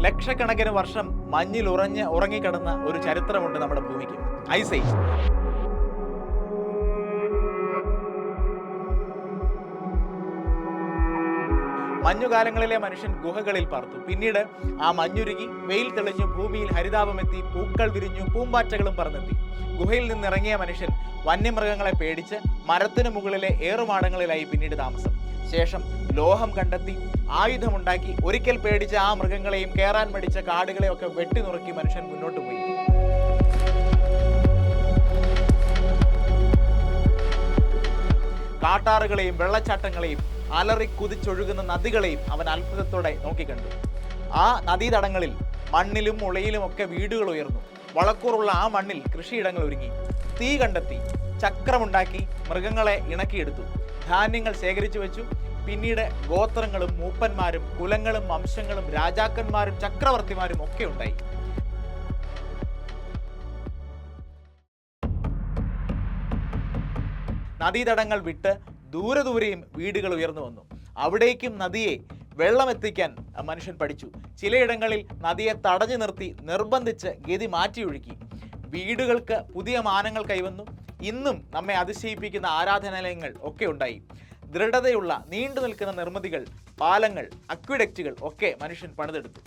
ലക്ഷക്കണക്കിന് വർഷം മഞ്ഞിൽ ഉറങ്ങിക്കിടന്ന ഒരു ചരിത്രമുണ്ട് നമ്മുടെ ഭൂമിക്ക്. Ice age. മഞ്ഞുകാലങ്ങളിലെ മനുഷ്യൻ ഗുഹകളിൽ പാർത്തു. പിന്നീട് ആ മഞ്ഞുരുകി, വെയിൽ തെളിഞ്ഞു, ഭൂമിയിൽ ഹരിതാപമെത്തി, പൂക്കൾ വിരിഞ്ഞു, പൂമ്പാറ്റകളും പറന്നെത്തി. ഗുഹയിൽ നിന്നിറങ്ങിയ മനുഷ്യൻ വന്യമൃഗങ്ങളെ പേടിച്ച് മരത്തിനു മുകളിലെ ഏറുമാടങ്ങളിലായി പിന്നീട് താമസം. ശേഷം ലോഹം കണ്ടെത്തി, ആയുധമുണ്ടാക്കി, ഒരിക്കൽ പേടിച്ച ആ മൃഗങ്ങളെയും കയറാൻ മടിച്ച കാടുകളെയൊക്കെ വെട്ടിനുറുക്കി മനുഷ്യൻ മുന്നോട്ട് പോയി. കാട്ടാറുകളെയും വെള്ളച്ചാട്ടങ്ങളെയും അലറി കുതിച്ചൊഴുകുന്ന നദികളെയും അവൻ അത്ഭുതത്തോടെ നോക്കിക്കണ്ടു. ആ നദീതടങ്ങളിൽ മണ്ണിലും മുളയിലും ഒക്കെ വീടുകൾ ഉയർന്നു. വളക്കൂറുള്ള ആ മണ്ണിൽ കൃഷിയിടങ്ങൾ ഒരുങ്ങി. തീ കണ്ടെത്തി, ചക്രമുണ്ടാക്കി, മൃഗങ്ങളെ ഇണക്കിയെടുത്തു, ധാന്യങ്ങൾ ശേഖരിച്ചു വെച്ചു. പിന്നീട് ഗോത്രങ്ങളും മൂപ്പന്മാരും കുലങ്ങളും വംശങ്ങളും രാജാക്കന്മാരും ചക്രവർത്തിമാരും ഒക്കെ ഉണ്ടായി. നദീതടങ്ങൾ വിട്ട് ദൂരെ ദൂരെയും വീടുകൾ ഉയർന്നു വന്നു. അവിടേക്കും നദിയെ വെള്ളമെത്തിക്കാൻ മനുഷ്യൻ പഠിച്ചു. ചിലയിടങ്ങളിൽ നദിയെ തടഞ്ഞു നിർത്തി നിർബന്ധിച്ച് ഗതി മാറ്റിയൊഴുക്കി. വീടുകൾക്ക് പുതിയ മാനങ്ങൾ കൈവന്നു. ഇന്നും നമ്മെ അതിശയിപ്പിക്കുന്ന ആരാധനാലയങ്ങൾ ഒക്കെ ഉണ്ടായി. ദൃഢതയുള്ള നീണ്ടു നിൽക്കുന്ന നിർമ്മിതികൾ, പാലങ്ങൾ, അക്വിഡക്റ്റുകൾ ഒക്കെ മനുഷ്യൻ പണിതെടുത്തു.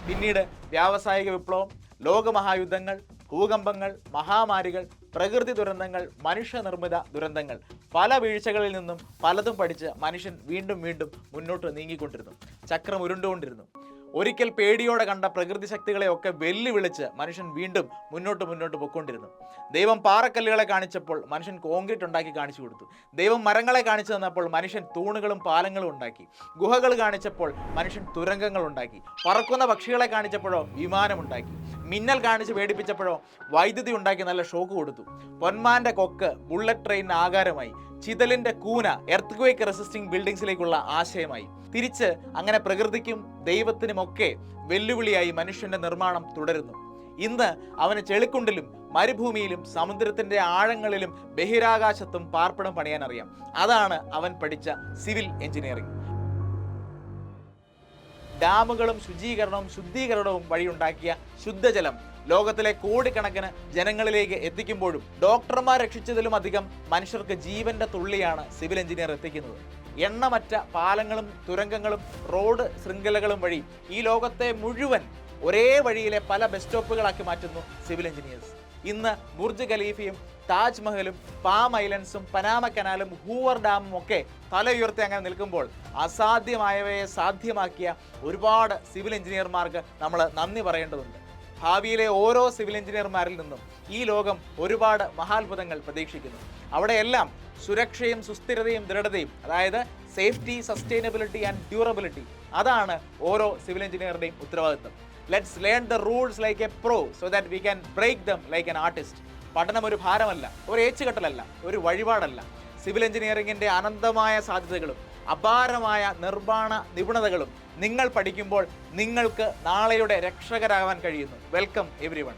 പിന്നീട് വ്യാവസായിക വിപ്ലവം, ലോകമഹായുദ്ധങ്ങൾ, ഭൂകമ്പങ്ങൾ, മഹാമാരികൾ, പ്രകൃതി ദുരന്തങ്ങൾ, മനുഷ്യനിർമ്മിത ദുരന്തങ്ങൾ, പല വീഴ്ചകളിൽ നിന്നും പലതും പഠിച്ച് മനുഷ്യൻ വീണ്ടും വീണ്ടും മുന്നോട്ട് നീങ്ങിക്കൊണ്ടിരുന്നു. ചക്രം ഉരുണ്ടുകൊണ്ടിരുന്നു. ഒരിക്കൽ പേടിയോടെ കണ്ട പ്രകൃതി ശക്തികളെയൊക്കെ വെല്ലുവിളിച്ച് മനുഷ്യൻ വീണ്ടും മുന്നോട്ട് പൊയ്ക്കൊണ്ടിരുന്നു. ദൈവം പാറക്കല്ലുകളെ കാണിച്ചപ്പോൾ മനുഷ്യൻ കോൺക്രീറ്റ് ഉണ്ടാക്കി കാണിച്ചു കൊടുത്തു. ദൈവം മരങ്ങളെ കാണിച്ചു തന്നപ്പോൾ മനുഷ്യൻ തൂണുകളും പാലങ്ങളും ഉണ്ടാക്കി. ഗുഹകൾ കാണിച്ചപ്പോൾ മനുഷ്യൻ തുരങ്കങ്ങൾ ഉണ്ടാക്കി. പറക്കുന്ന പക്ഷികളെ കാണിച്ചപ്പോഴോ വിമാനമുണ്ടാക്കി. മിന്നൽ കാണിച്ച് പേടിപ്പിച്ചപ്പോഴോ വൈദ്യുതി ഉണ്ടാക്കി നല്ല ഷോക്ക് കൊടുത്തു. പൊന്മാന്റെ കൊക്ക് ബുള്ളറ്റ് ട്രെയിനിന് ആകാരമായി. ചിതലിന്റെ കൂന എർത്ത്ക്വേക്ക് റെസിസ്റ്റിംഗ് ബിൽഡിങ്സിലേക്കുള്ള ആശയമായി. തിരിച്ച് അങ്ങനെ പ്രകൃതിക്കും ദൈവത്തിനുമൊക്കെ വെല്ലുവിളിയായി മനുഷ്യന്റെ നിർമ്മാണം തുടരുന്നു. ഇന്ന് അവന് ചെളിക്കുണ്ടിലും മരുഭൂമിയിലും സമുദ്രത്തിന്റെ ആഴങ്ങളിലും ബഹിരാകാശത്തും പാർപ്പിടം പണിയാൻ അറിയാം. അതാണ് അവൻ പഠിച്ച സിവിൽ എഞ്ചിനീയറിംഗ്. ഡാമുകളും ശുദ്ധീകരണവും വഴിയുണ്ടാക്കിയ ശുദ്ധജലം ലോകത്തിലെ കോടിക്കണക്കിന് ജനങ്ങളിലേക്ക് എത്തിക്കുമ്പോഴും ഡോക്ടർമാർ രക്ഷിച്ചതിലും അധികം മനുഷ്യർക്ക് ജീവന്റെ തുള്ളിയാണ് സിവിൽ എഞ്ചിനീയർ എത്തിക്കുന്നത്. എണ്ണമറ്റ പാലങ്ങളും തുരങ്കങ്ങളും റോഡ് ശൃംഖലകളും വഴി ഈ ലോകത്തെ മുഴുവൻ ഒരേ വഴിയിലെ പല ബസ് സ്റ്റോപ്പുകളാക്കി മാറ്റുന്നു സിവിൽ എഞ്ചിനീയേഴ്സ്. ഇന്ന് ബുർജ് ഖലീഫയും താജ്മഹലും പാം ഐലൻഡ്സും പനാമ കനാലും ഹൂവർ ഡാമും ഒക്കെ തല ഉയർത്തി അങ്ങനെ നിൽക്കുമ്പോൾ അസാധ്യമായവയെ സാധ്യമാക്കിയ ഒരുപാട് സിവിൽ എഞ്ചിനീയർമാർക്ക് നമ്മൾ നന്ദി പറയേണ്ടതുണ്ട്. ഭാവിയിലെ ഓരോ സിവിൽ എഞ്ചിനീയർമാരിൽ നിന്നും ഈ ലോകം ഒരുപാട് മഹാത്ഭുതങ്ങൾ പ്രതീക്ഷിക്കുന്നു. അവിടെയെല്ലാം സുരക്ഷയും സുസ്ഥിരതയും ദൃഢതയും, അതായത് സേഫ്റ്റി, സസ്റ്റൈനബിലിറ്റി ആൻഡ് ഡ്യൂറബിലിറ്റി, അതാണ് ഓരോ സിവിൽ എഞ്ചിനീയറുടെയും ഉത്തരവാദിത്വം. Let's learn the rules like a pro so that we can break them like an artist. പഠനം ഒരു ഭാരമല്ല, ഒരു ഏച്ചുകെട്ടലല്ല, ഒരു വഴിപാടല്ല. സിവിൽ എഞ്ചിനീയറിംഗിൻ്റെ അനന്തമായ സാധ്യതകളും അപാരമായ നിർമ്മാണ നിപുണതകളും നിങ്ങൾ പഠിക്കുമ്പോൾ നിങ്ങൾക്ക് നാളെയുടെ രക്ഷകരാകാൻ കഴിയുന്നു. Welcome everyone.